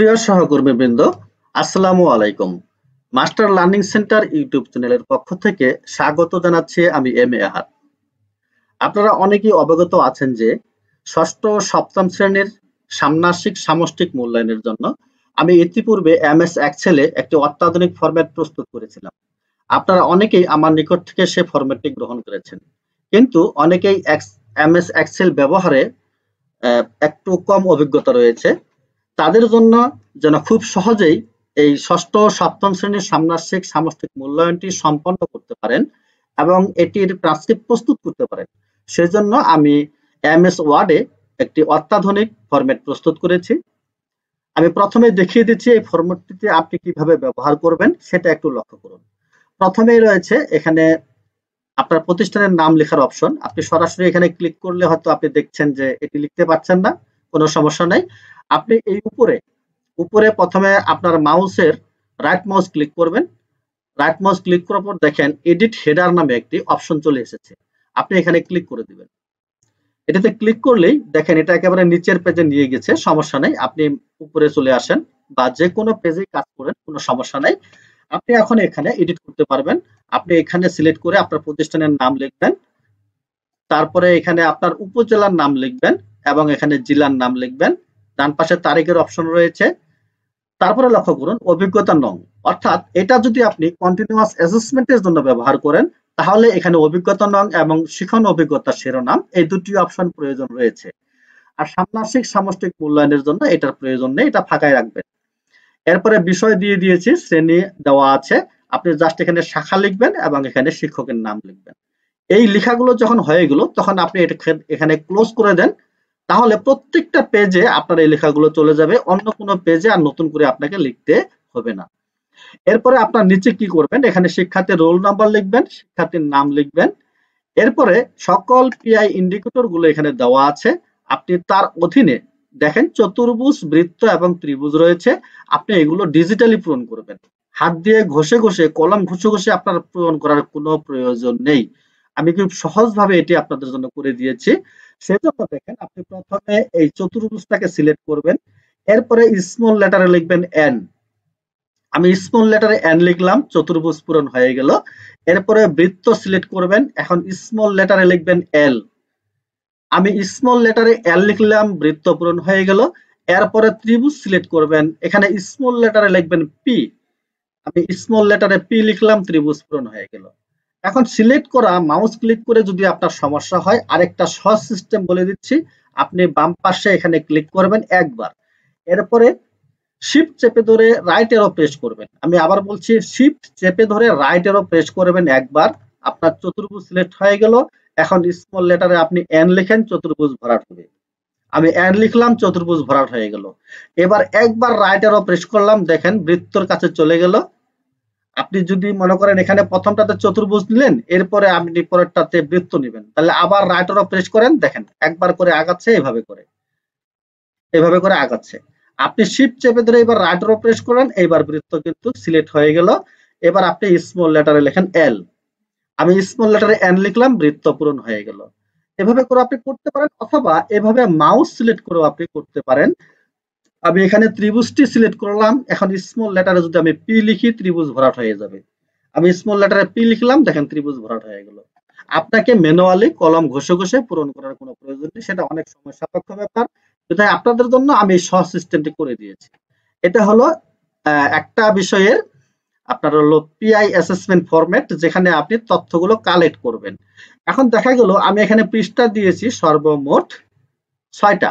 প্রিয় সহকর্মীবৃন্দ, আসসালামু আলাইকুম। মাস্টার লার্নিং সেন্টার ইউটিউব চ্যানেলের পক্ষ থেকে স্বাগত জানাচ্ছি আমি এম এ আহাদ। আপনারা অনেকেই অবগত আছেন যে ষষ্ঠ ও সপ্তম শ্রেণীর ষান্মাসিক সামষ্টিক মূল্যায়নের জন্য আমি ইতিপূর্বে এমএস এক্সেলে একটি অত্যাধুনিক ফরম্যাট প্রস্তুত করেছিলাম। আপনারা অনেকেই আমার নিকট থেকে সে ফরম্যাটটি গ্রহণ করেছেন, কিন্তু অনেকেই এমএস এক্সেল ব্যবহারে একটু কম অভিজ্ঞতা রয়েছে। তাদের জন্য যেন খুব সহজেই এই ষষ্ঠ ও সপ্তম শ্রেণীর ষান্মাসিক সামষ্টিক মূল্যায়নটি সম্পন্ন করতে পারেন এবং এটির ট্রান্সক্রিপ্ট প্রস্তুত করতে পারেন, সেজন্য আমি এমএস ওয়ার্ডে একটি অত্যাধুনিক ফরম্যাট প্রস্তুত করেছি। আমি প্রথমে দেখিয়ে দিচ্ছি এই ফরম্যাটটিতে আপনি কিভাবে ব্যবহার করবেন সেটা একটু লক্ষ্য করুন। প্রথমেই রয়েছে এখানে আপনার প্রতিষ্ঠানের নাম লেখার অপশন। আপনি সরাসরি এখানে ক্লিক করলে হয়তো আপনি দেখছেন যে এটি লিখতে পারছেন না, কোনো সমস্যা নেই। আপনি এই উপরে প্রথমে আপনার মাউসের রাইট মাউস ক্লিক করবেন। রাইট মাউস ক্লিক করার পর দেখেন এডিট হেডার নামে একটি অপশন চলে এসেছে, আপনি এখানে ক্লিক করে দিবেন। এটাতে ক্লিক করলেই দেখেন এটা একেবারে নিচের পেজে নিয়ে গেছে, সমস্যা নেই, আপনি উপরে চলে আসেন বা যে কোনো পেজে কাজ করেন, কোনো সমস্যা নেই। আপনি এখন এখানে এডিট করতে পারবেন। আপনি এখানে সিলেক্ট করে আপনার প্রতিষ্ঠানের নাম লিখবেন, তারপরে এখানে আপনার উপজেলার নাম লিখবেন এবং এখানে জেলার নাম লিখবেন। ডান পাশে তারিখের অপশন রয়েছে। তারপরে লক্ষ্য করুন অভিজ্ঞতা নং, অর্থাৎ এটা যদি আপনি কন্টিনিউয়াস অ্যাসেসমেন্টের জন্য ব্যবহার করেন তাহলে এখানে অভিজ্ঞতা নং এবং শিখন অভিজ্ঞতা শিরোনাম এই দুটি অপশন প্রয়োজন রয়েছে। আর ষান্মাসিক সামষ্টিক মূল্যায়নের জন্য এটার প্রয়োজন নেই, এটা ফাঁকাই রাখবেন। এরপরে বিষয় দিয়ে দিয়েছি, শ্রেণী দেওয়া আছে, আপনি জাস্ট এখানে শাখা লিখবেন এবং এখানে শিক্ষকের নাম লিখবেন। এই লেখাগুলো যখন হয়ে গেল তখন আপনি এখানে ক্লোজ করে দেন, তাহলে প্রত্যেকটা পেজে আপনার এই লেখাগুলো চলে যাবে, অন্য কোনো পেজে আর নতুন করে আপনাকে লিখতে হবে না। এরপরে আপনার নিচে কি করবেন, এখানে শিক্ষার্থীর রোল নাম্বার লিখবেন, শিক্ষার্থীর নাম লিখবেন। এরপরে সকল পিআই ইন্ডিকেটর গুলো এখানে দেওয়া আছে, আপনি তার অধীনে দেখেন চতুর্ভুজ, বৃত্ত এবং ত্রিভুজ রয়েছে, আপনি এগুলো ডিজিটালি পূরণ করবেন। হাত দিয়ে ঘষে ঘষে, কলম ঘষে ঘষে আপনার পূরণ করার কোনো প্রয়োজন নেই। আমি খুব সহজভাবে এটি আপনাদের জন্য করে দিয়েছি। সেজন্য দেখেন আপনি প্রথমে এই চতুর্ভুজটাকে সিলেক্ট করবেন, এরপরে স্মল লেটারে লিখবেন এন। আমি স্মল লেটারে এন লিখলাম, চতুর্ভুজ পূরণ হয়ে গেল। এরপরে বৃত্ত সিলেক্ট করবেন, এখন স্মল লেটারে লিখবেন এল। আমি স্মল লেটারে এল লিখলাম, বৃত্ত পূরণ হয়ে গেল। এরপরে ত্রিভুজ সিলেক্ট করবেন, এখানে স্মল লেটারে লিখবেন পি। আমি স্মল লেটারে পি লিখলাম, ত্রিভুজ পূরণ হয়ে গেল। এখন সিলেক্ট করা মাউস ক্লিক করে যদি আপনার সমস্যা হয়, আরেকটা সহজ সিস্টেম বলে দিচ্ছি। আপনি বাম পাশে এখানে ক্লিক করবেন একবার, এরপরে শিফট চেপে ধরে রাইট এরো প্রেস করবেন। আমি আবার বলছি, শিফট চেপে ধরে রাইট এরো প্রেস করবেন একবার, আপনার চতুর্ভুজ সিলেক্ট হয়ে গেল। এখন স্মল লেটারে আপনি এন লিখেন, চতুর্ভুজ ভরাট হবে। আমি এন লিখলাম, চতুর্ভুজ ভরাট হয়ে গেল। এবার একবার রাইট এরো প্রেস করলাম, দেখেন বৃত্তর কাছে চলে গেল। আপনি যদি মনে করেন এখানে প্রথমটাতে চতুর্ভুজ নিলেন, এরপরে আপনি পরেরটাতে বৃত্ত নেবেন, তাহলে আবার রাইট এরো প্রেস করেন, দেখেন একবার করে আগাচ্ছে, এভাবে করে আগাচ্ছে। আপনি শিফট চেপে ধরে এবার রাইট এরো প্রেস করেন, এইবার বৃত্ত কিন্তু সিলেক্ট হয়ে গেল। এবার আপনি স্মল লেটারে লেখেন এল, আমি স্মল লেটারে এন লিখলাম, বৃত্ত পূরণ হয়ে গেল। এভাবে করে আপনি করতে পারেন, অথবা এভাবে মাউস সিলেক্ট করেও আপনি করতে পারেন। আমি এখানে ত্রিভুজটি সিলেক্ট করলাম, এখন স্মল লেটারে যদি আমি পি লিখি, ত্রিভুজ ভরাট হয়ে যাবে। আমি স্মল লেটারে পি লিখলাম, দেখেন ত্রিভুজ ভরাট হয়ে গেল। আপনাকে ম্যানুয়ালি কলম ঘষে ঘষে পূরণ করার কোনো প্রয়োজন নেই, সেটা অনেক সময় সাপেক্ষ ব্যাপার। তাই আপনাদের জন্য আমি এই সহজ সিস্টেমটি করে দিয়েছি। এটা হলো একটা বিষয়ের আপনার হলো পিআই অ্যাসেসমেন্ট ফরম্যাট, যেখানে আপনি তথ্যগুলো কালেক্ট করবেন। এখন দেখা গেল আমি এখানে পৃষ্ঠা দিয়েছি সর্বমোট 6টা,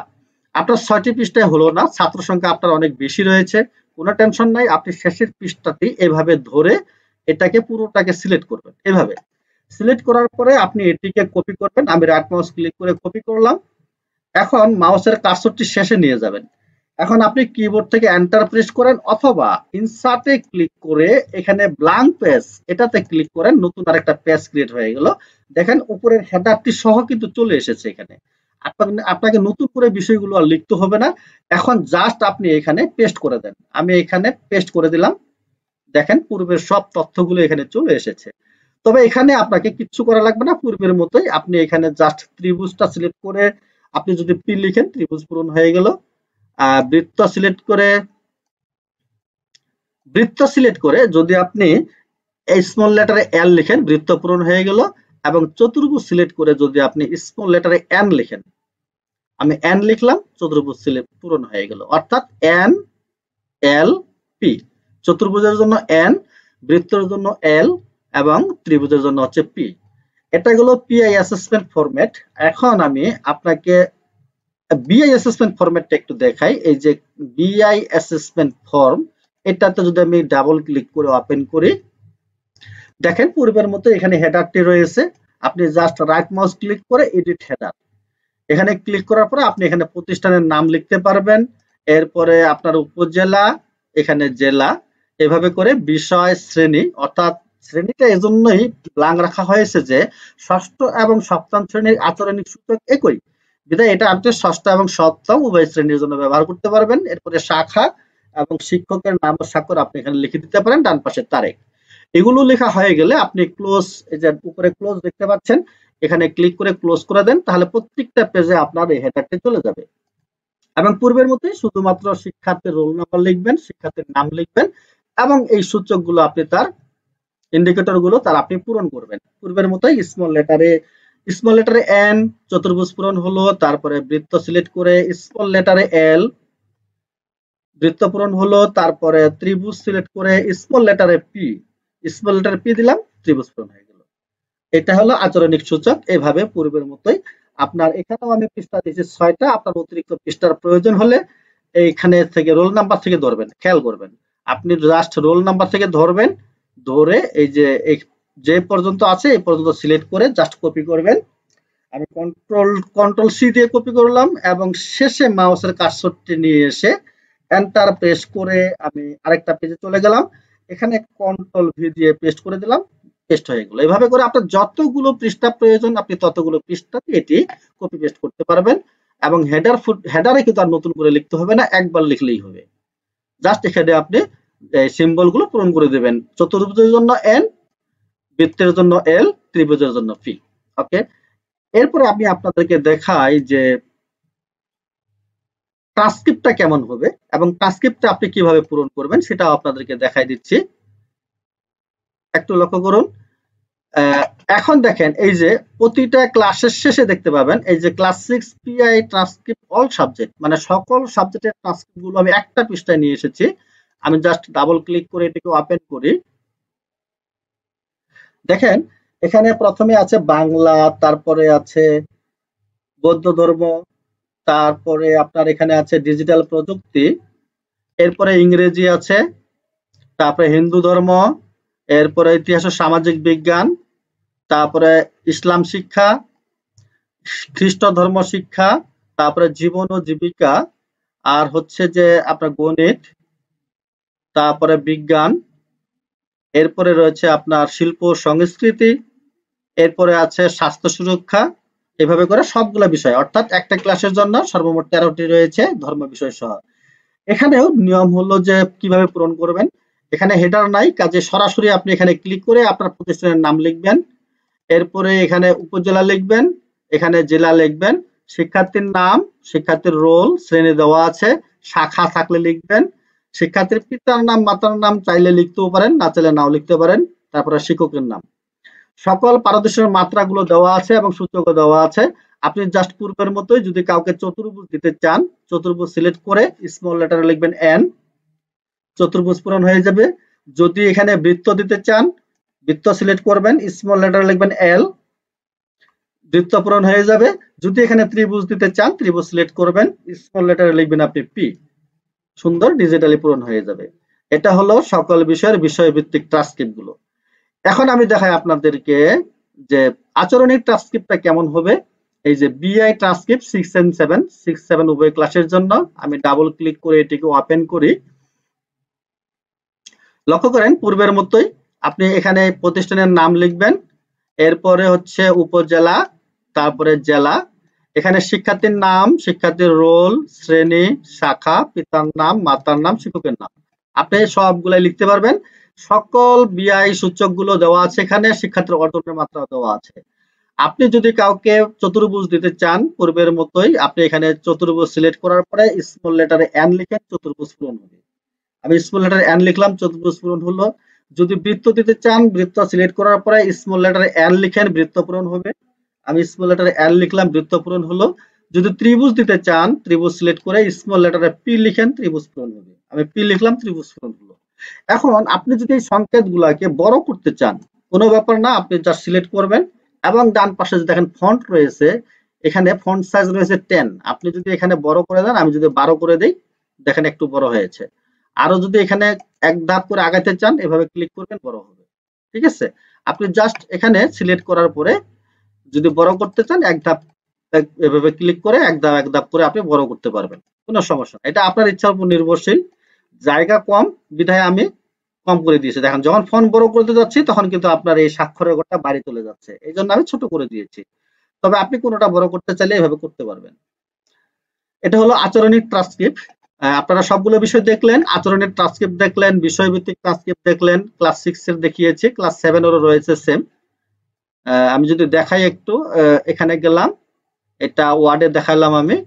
আপনার 6টি পৃষ্ঠায় হলো না, ছাত্র সংখ্যা আপনার অনেক বেশি রয়েছে, কোনো টেনশন নাই। আপনি শেষের পৃষ্ঠাটি এভাবে ধরে এটাকে পুরোটাকে সিলেক্ট করবেন। এভাবে সিলেক্ট করার পরে আপনি এটিকে কপি করবেন। আমি রাইট মাউস ক্লিক করে কপি করলাম। এখন মাউসের কার্সরটি শেষে নিয়ে যাবেন। এখন আপনি কিবোর্ড থেকে এন্টার প্রেস করেন, অথবা ইনসার্টে ক্লিক করে এখানে ব্ল্যাঙ্ক পেজ এটাতে ক্লিক করেন, নতুন আরেকটা পেজ ক্রিয়েট হয়ে গেল। দেখেন উপরের হেডারটি সহ কিন্তু চলে এসেছে এখানে। আপনাকে নতুন করে বিষয়গুলো আর লিখতে হবে না, এখন জাস্ট আপনি এখানে পেস্ট করে দেন। আমি এখানে পেস্ট করে দিলাম, দেখেন পূর্বের সব তথ্যগুলো এখানে চলে এসেছে। তবে এখানে আপনাকে কিচ্ছু করা লাগবে না, পূর্বের মতোই আপনি এখানে জাস্ট ত্রিভুজটা সিলেক্ট করে আপনি যদি পি লিখেন, ত্রিভুজ পূরণ হয়ে গেল। বৃত্ত সিলেক্ট করে বৃত্ত সিলেক্ট করে যদি আপনি এই স্মল লেটারে এল লিখেন, বৃত্ত পূরণ হয়ে গেল। এবং চতুর্ভুজ সিলেক্ট করে যদি আপনি স্মল লেটারে এন লিখেন, আমি এন লিখলাম, চতুর্ভুজ সিলেক্ট পূরণ হয়ে গেল। অর্থাৎ এন এল পি, চতুর্ভুজের জন্য এন, বৃত্তের জন্য এল এবং ত্রিভুজের জন্য হচ্ছে পি। এটা হলো পিআই অ্যাসেসমেন্ট ফরম্যাট। এখন আমি আপনাকে বিআই অ্যাসেসমেন্ট ফরম্যাটটা একটু দেখাই। এই যে বিআই অ্যাসেসমেন্ট ফর্ম, এটাতে যদি আমি ডাবল ক্লিক করে ওপেন করি, দেখেন পূর্বের মতো এখানে হেডারটি রয়েছে। আপনি জাস্ট রাইট মাউস ক্লিক করে এডিট হেডার, এখানে ক্লিক করার পরে আপনি এখানে প্রতিষ্ঠানের নাম লিখতে পারবেন। এরপরে আপনার উপজেলা, এখানে জেলা, এভাবে করে বিষয়, শ্রেণী, অর্থাৎ শ্রেণীটা এজন্যই ব্ল্যাঙ্ক রাখা হয়েছে যে ষষ্ঠ এবং সপ্তম শ্রেণীর আচরণিক সূচক একই বিধায় এটা আপনি ষষ্ঠ এবং সপ্তম উভয় শ্রেণীর জন্য ব্যবহার করতে পারবেন। এরপরে শাখা এবং শিক্ষকের নাম ও স্বাক্ষর আপনি এখানে লিখে দিতে পারেন, ডান পাশের তারিখ। এগুলো লেখা হয়ে গেলে আপনি ক্লোজ, এই যে উপরে ক্লোজ দেখতে পাচ্ছেন, এখানে ক্লিক করে ক্লোজ করে দেন, তাহলে প্রত্যেকটা পেজে আপনার এই হেডারটি চলে যাবে। এবং পূর্বের মতোই শুধুমাত্র শিক্ষার্থীর রোল নাম্বার লিখবেন, শিক্ষার্থীর নাম লিখবেন এবং এই সূচকগুলো আপনি তার ইন্ডিকেটর গুলো তার আপনি পূরণ করবেন। পূর্বের মতোই স্মল লেটারে এন, চতুর্ভুজ পূরণ হলো। তারপরে বৃত্ত সিলেক্ট করে স্মল লেটারে এল, বৃত্ত পূরণ হলো। তারপরে ত্রিভুজ সিলেক্ট করে স্মল লেটারে পি, স্মল লেটারে পি দিলাম, ত্রিভুজ পূরণ হয়ে গেল। এটা হলো আচরণিক সূচক। এভাবে পূর্বের মতোই আপনার, এখানেও আমি পৃষ্ঠা দিয়েছি 6টা। আপনার অতিরিক্ত পৃষ্ঠার প্রয়োজন হলে এইখানে থেকে রোল নাম্বার থেকে ধরবেন, খেয়াল করবেন। আপনি জাস্ট রোল নাম্বার থেকে ধরবেন, ধরে এই যে পর্যন্ত আছে এই পর্যন্ত সিলেক্ট করে জাস্ট কপি করবেন। আমি কন্ট্রোল সি দিয়ে কপি করলাম এবং শেষে মাউসের কার্সরটি নিয়ে এসে এন্টার প্রেস করে আমি আরেকটা পেজে চলে গেলাম। এখানে কন্ট্রোল ভি দিয়ে পেস্ট করে দিলাম, পেস্ট হয়ে গেল। এভাবে করে আপনার যতগুলো পৃষ্ঠা প্রয়োজন আপনি ততগুলো পৃষ্ঠাতে এটি কপি পেস্ট করতে পারবেন। এবং হেডারে কিন্তু আর নতুন করে লিখতে হবে না, একবার লিখলেই হবে। জাস্ট এখানে আপনি সিম্বল গুলো পূরণ করে দেবেন। চতুর্ভুজের জন্য এন, বৃত্তের জন্য এল, ত্রিভুজের জন্য পি। ওকে, এরপরে আমি আপনাদেরকে দেখাই যে ট্রান্সক্রিপ্টটা কেমন হবে এবং ট্রান্সক্রিপ্টটা আপনি কিভাবে পূরণ করবেন সেটাও আপনাদেরকে দেখাই দিচ্ছি। একটু লক্ষ্য করুন। এখন দেখেন এই যে প্রতিটা ক্লাসের শেষে দেখতে পাবেন এই যে class 6 PI transcript all subject, মানে সকল সাবজেক্টের ট্রান্সক্রিপ্ট গুলো আমি একটা পৃষ্ঠায় নিয়ে এসেছি। আমি জাস্ট ডাবল ক্লিক করে এটাকে ওপেন করি। দেখেন এখানে প্রথমে আছে বাংলা, তারপরে আছে বৌদ্ধ ধর্ম, তারপরে আপনার এখানে আছে ডিজিটাল প্রযুক্তি, এরপরে ইংরেজি আছে, তারপরে হিন্দু ধর্ম, এরপরে ইতিহাস ও সামাজিক বিজ্ঞান, তারপরে ইসলাম শিক্ষা, খ্রিস্ট ধর্ম শিক্ষা, তারপরে জীবন ও জীবিকা, আর হচ্ছে যে আপনার গণিত, তারপরে বিজ্ঞান, এরপরে রয়েছে আপনার শিল্প সংস্কৃতি, এরপরে আছে স্বাস্থ্য সুরক্ষা। এভাবে করে সবগুলো বিষয়, অর্থাৎ একটা ক্লাসের জন্য সর্বমোট 13টি রয়েছে ধর্ম বিষয় সহ। এখানেও নিয়ম হলো যে কিভাবে পূরণ করবেন। এখানে হেডার নাই, কাজে সরাসরি আপনি এখানে ক্লিক করে আপনার প্রতিষ্ঠানের নাম লিখবেন। এরপরে এখানে উপজেলা লিখবেন, এখানে জেলা লিখবেন, শিক্ষার্থীর নাম, শিক্ষার্থীর রোল, শ্রেণী দেওয়া আছে, শাখা থাকলে লিখবেন, শিক্ষার্থীর পিতার নাম মাতার নাম চাইলে লিখতেও পারেন, না চাইলে নাও লিখতে পারেন। তারপরে শিক্ষকের নাম, সকল পারদর্শীর মাত্রাগুলো দেওয়া আছে এবং সূচকও দেওয়া আছে। আপনি জাস্ট পূর্বের মতোই যদি কাউকে চতুর্ভুজ দিতে চান, চতুর্ভুজ সিলেক্ট করে স্মল লেটারে লিখবেন এন, চতুর্ভুজ পূরণ হয়ে যাবে। যদি এখানে বৃত্ত দিতে চান, বৃত্ত সিলেক্ট করবেন, স্মল লেটারে লিখবেন এল, বৃত্ত পূরণ হয়ে যাবে। যদি এখানে ত্রিভুজ দিতে চান, ত্রিভুজ সিলেক্ট করবেন, স্মল লেটারে লিখবেন আপনি পি, সুন্দর ডিজিটালি পূরণ হয়ে যাবে। এটা হলো সকল বিষয়ের বিষয়ভিত্তিক ট্রান্সক্রিপ্ট গুলো। এখন আমি দেখাই আপনাদেরকে যে আচরণিক ট্রান্সক্রিপ্টটা কেমন হবে। এই যে বিআই ট্রান্সক্রিপ্ট 6 and 7, 6, 7 উভয় ক্লাসের জন্য আমি ডাবল ক্লিক করে এটিকে ওপেন করি। লক্ষ্য করেন পূর্বের মতোই আপনি এখানে প্রতিষ্ঠানের নাম লিখবেন, এরপরে হচ্ছে উপজেলা, তারপরে জেলা, এখানে শিক্ষার্থীর নাম, শিক্ষার্থীর রোল, শ্রেণী, শাখা, পিতার নাম, মাতার নাম, শিক্ষকের নাম, আপনি সবগুলাই লিখতে পারবেন। সকল বিআই সূচকগুলো দেওয়া আছে, এখানে শিক্ষার্থীর অর্জনের মাত্রা দেওয়া আছে। আপনি যদি কাউকে চতুর্ভুজ দিতে চান পূর্বের মতোই আপনি এখানে চতুর্ভুজ সিলেক্ট করার পরে স্মল লেটারে এন লিখে চতুর্ভুজ পূরণ হবে। আমি স্মল লেটার এন লিখলাম, চতুর্ভুজ পূরণ হলো। যদি বৃত্ত দিতে চান, বৃত্ত সিলেক্ট করার পরে স্মল লেটারে এন লিখেন, বৃত্ত পূরণ হবে। আমি স্মল লেটারে এন লিখলাম, বৃত্ত পূরণ হলো। যদি ত্রিভুজ দিতে চান, ত্রিভুজ সিলেক্ট করে স্মল লেটারে পি লিখেন, ত্রিভুজ পূরণ হবে। আমি পি লিখলাম, ত্রিভুজ পূরণ হলো। এখন আপনি যদি এই সংকেতগুলোকে বড় করতে চান, কোনো ব্যাপার না, আপনি জাস্ট সিলেক্ট করবেন এবং ডান পাশে যে দেখেন ফন্ট রয়েছে, এখানে ফন্ট সাইজ রয়েছে 10। আপনি যদি এখানে বড় করে দেন, আমি যদি 12 করে দেই, দেখেন একটু বড় হয়েছে। আরো যদি এখানে এক ধাপ করে আগাইতে চান, এভাবে ক্লিক করবেন, বড় হবে। ঠিক আছে? আপনি জাস্ট এখানে সিলেক্ট করার পরে যদি বড় করতে চান, এক ধাপ এভাবে ক্লিক করে এক ধাপ করে আপনি বড় করতে পারবেন, কোনো সমস্যা না। এটা আপনার ইচ্ছার উপর নির্ভরশীল। জায়গা কম বিধায় আমি কম করে দিয়েছি। দেখেন যখন ফন্ট বড় করতে যাচ্ছি, তখন কিন্তু আপনার এই স্বাক্ষরের ঘরটা বাড়ি চলে যাচ্ছে, এই জন্য আমি ছোট করে দিয়েছি। তবে আপনি কোনোটা বড় করতে চাইলে এভাবে করতে পারবেন। এটা হলো আচরণিক ট্রান্সক্রিপ্ট। আপনারা সবগুলো বিষয় দেখলেন, আচরণের ট্রান্সক্রিপ্ট দেখলেন, বিষয়ভিত্তিক ট্রান্সক্রিপ্ট দেখলেন, ক্লাস 6 এর দেখিয়েছি, ক্লাস 7 এরও রয়েছে সেম। আমি যদি দেখাই একটু, এখানে গেলাম, এটা ওয়ার্ডে দেখালাম আমি।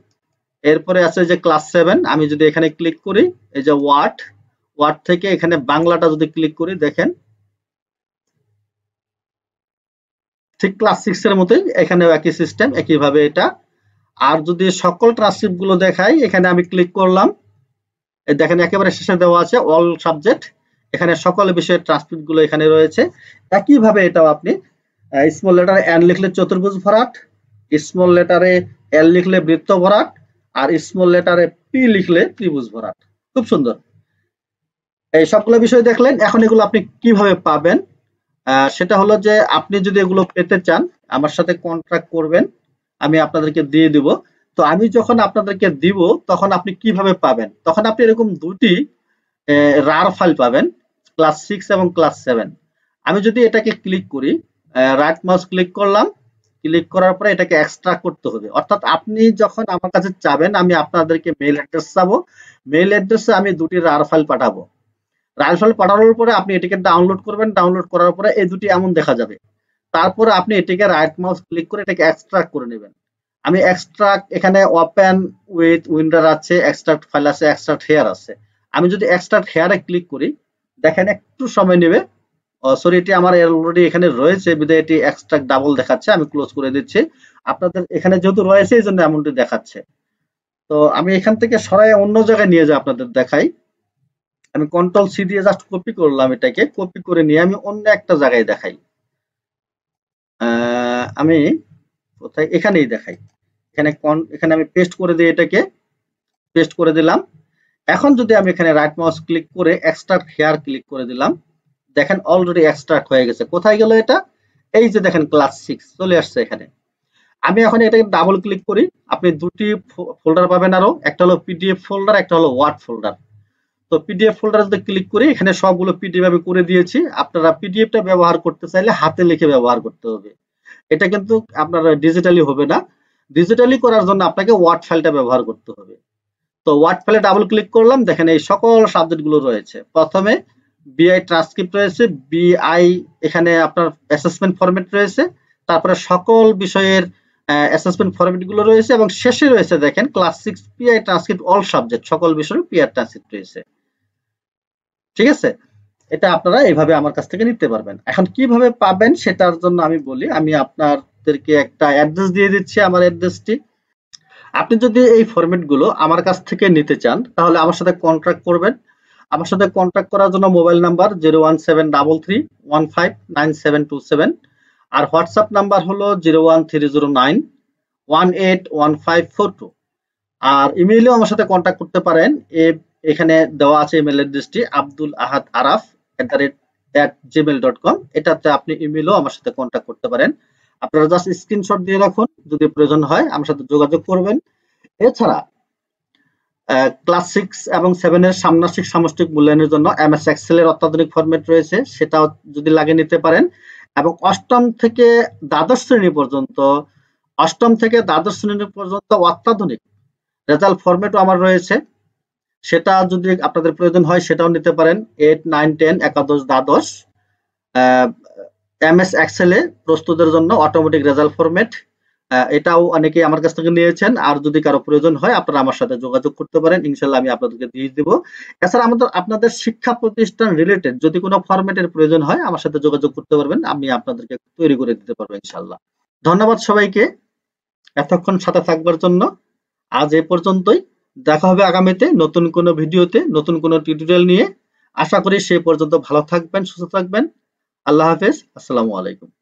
এরপরে আছে যে ক্লাস 7, আমি যদি এখানে ক্লিক করি, এই যে ওয়ার্ড থেকে এখানে বাংলাটা যদি ক্লিক করি, দেখেন ঠিক ক্লাস 6 এর মতোই, এখানেও একই সিস্টেম, একইভাবে এটা। আর যদি সকল ট্রান্সক্রিপ্ট গুলো দেখাই, এখানে আমি ক্লিক করলাম, দেখেন একেবারে শেষে দেওয়া আছে অল সাবজেক্ট, এখানে সকল বিষয়ের ট্রান্সক্রিপ্ট গুলো এখানে রয়েছে। একইভাবে এটাও আপনি স্মল লেটারে এন লিখলে চতুর্ভুজ ভরাট, স্মল লেটারে এল লিখলে বৃত্ত ভরাট, আর স্মল লেটারে পি লিখলে ত্রিভুজ ভরাট। খুব সুন্দর। এই সবগুলো বিষয় দেখলেন। এখন এগুলো আপনি কিভাবে পাবেন, সেটা হলো যে আপনি যদি এগুলো পেতে চান, আমার সাথে কন্ট্রাক্ট করবেন, আমি আপনাদেরকে দিয়ে দিব। তো আমি যখন আপনাদেরকে দিব, তখন আপনি কিভাবে পাবেন, তখন আপনি এরকম দুটি রার ফাইল পাবেন, ক্লাস 6 এবং ক্লাস 7। আমি যদি এটাকে ক্লিক করি, রাইট মাউস ক্লিক করলাম, ক্লিক করার পরে এটাকে এক্সট্রাক্ট করতে হবে। অর্থাৎ আপনি যখন আমার কাছে চাবেন, আমি আপনাদেরকে মেইল অ্যাড্রেস চাবো, মেইল অ্যাড্রেসে আমি দুটি রার ফাইল পাঠাবো। রার ফাইল পাঠানোর পরে আপনি এটিকে ডাউনলোড করবেন, ডাউনলোড করার পরে এই দুটি এমন দেখা যাবে। তারপরে আপনি এটিকে রাইট মাউস ক্লিক করে এটাকে এক্সট্রাক্ট করে নেবেন। আমি এক্সট্রাক্ট, এখানে ওপেন উইথ উইন্ডার আছে, এক্সট্রাক্ট ফাইল আছে, এক্সট্রাক্ট হেয়ার আছে। আমি যদি এক্সট্রাক্ট হেয়ারে ক্লিক করি, দেখেন একটু সময় নেবে। সরি, এটি আমার অলরেডি এখানে রয়েছে বিধায় এটি এক্সট্রাক্ট ডাবল দেখাচ্ছে, আমি ক্লোজ করে দিচ্ছি। আপনাদের এখানে যেহেতু রয়েছে, এই জন্য এমনটি দেখাচ্ছে। তো আমি এখান থেকে সরাই অন্য জায়গায় নিয়ে যাই, আপনাদের দেখাই। আমি কন্ট্রোল সি দিয়ে জাস্ট কপি করলাম, এটাকে কপি করে নিয়ে আমি অন্য একটা জায়গায় দেখাই। আমি কোথায়, এখানেই দেখাই। এখানে আমি পেস্ট করে দিই, এটাকে পেস্ট করে দিলাম। এখন যদি আমি এখানে রাইট মাউস ক্লিক করে এক্সট্রাক্ট হেয়ার ক্লিক করে দিলাম, দেখেন অলরেডি এক্সট্রাক্ট হয়ে গেছে। কোথায় গেল এটা? এই যে দেখেন ক্লাস 6 চলে আসছে এখানে। আমি এখন এটাকে ডাবল ক্লিক করি, আপনি দুটি ফোল্ডার পাবেন, আরো একটা হলো পিডিএফ ফোল্ডার, একটা হলো ওয়ার্ড ফোল্ডার। তো পিডিএফ ফোল্ডারে যদি ক্লিক করি, এখানে সবগুলো পিডিএফ আমি করে দিয়েছি। আপনারা পিডিএফটা ব্যবহার করতে চাইলে হাতে লিখে ব্যবহার করতে হবে, এটা কিন্তু আপনার ডিজিটালি হবে না। ডিজিটালি করার জন্য আপনাকে ওয়ার্ড ফাইলটা ব্যবহার করতে হবে। তো ওয়ার্ড ফাইলে ডাবল ক্লিক করলাম, দেখেন এই সকল সাবজেক্ট গুলো রয়েছে। প্রথমে বিআই ট্রান্সক্রিপ্ট রয়েছে, বিআই এখানে আপনার অ্যাসেসমেন্ট ফরম্যাট রয়েছে, তারপরে সকল বিষয়ের অ্যাসেসমেন্ট ফরম্যাট গুলো রয়েছে, এবং শেষে রয়েছে দেখেন class 6 PI transcript all subject, সকল বিষয়ের পিআই ট্রান্সক্রিপ্ট রয়েছে। ঠিক আছে? এটা আপনারা এইভাবে আমার কাছ থেকে নিতে পারবেন। এখন কিভাবে পাবেন সেটার জন্য আমি বলি, আমি আপনাদেরকে একটা অ্যাড্রেস দিয়ে দিচ্ছি, আমার অ্যাড্রেসটি। আপনি যদি এই ফরম্যাট গুলো আমার কাছ থেকে নিতে চান, তাহলে আমার সাথে কন্ট্যাক্ট করবেন। আমার সাথে কন্ট্যাক্ট করার জন্য মোবাইল নাম্বার 01733159727, আর হোয়াটসঅ্যাপ নাম্বার হলো 01309181542। আর ইমেইলেও আমার সাথে কন্ট্যাক্ট করতে পারেন। এখানে দেওয়া আছে ইমেল অ্যাড্রেসটি abdulahad@gmail.com। এটাতে আপনি ইমেইলেও আমার সাথে কন্ট্যাক্ট করতে পারেন। আপনারা জাস্ট স্ক্রিনশট দিয়ে রাখুন, যদি প্রয়োজন হয় আমার সাথে যোগাযোগ করবেন। এছাড়া ক্লাস 6 এবং 7 এর ষান্মাসিক সামষ্টিক মূল্যায়নের জন্য এমএস এক্সেল এর অত্যাধুনিক ফরম্যাট রয়েছে, সেটাও যদি লাগে নিতে পারেন। এবং অষ্টম থেকে দ্বাদশ শ্রেণী পর্যন্ত অত্যাধুনিক রেজাল্ট ফরম্যাটও আমার রয়েছে, সেটা যদি আপনাদের প্রয়োজন হয় সেটাও নিতে পারেন। 8, 9, 10, একাদশ, দ্বাদশ এমএস এক্সেলে প্রস্তুতের জন্য অটোমেটিক রেজাল্ট ফরম্যাট, এটাও অনেকে আমার কাছ থেকে নিয়েছেন। আর যদি কারো প্রয়োজন হয় আপনারা আমার সাথে যোগাযোগ করতে পারেন, ইনশাল্লাহ আমি আপনাদেরকে দিয়ে দেব। এছাড়া আপনাদের শিক্ষা প্রতিষ্ঠান রিলেটেড যদি কোনো ফরম্যাটের প্রয়োজন হয় আমার সাথে যোগাযোগ করতে পারবেন, আমি আপনাদেরকে তৈরি করে দিতে পারবো ইনশাল্লাহ। ধন্যবাদ সবাইকে এতক্ষণ সাথে থাকবার জন্য। আজ এ পর্যন্তই। দেখা হবে আগামীতে নতুন কোনো ভিডিওতে, নতুন কোনো টিউটোরিয়াল নিয়ে। আশা করি সে পর্যন্ত ভালো থাকবেন, সুস্থ থাকবেন। আল্লাহ হাফেজ। আসসালামু আলাইকুম।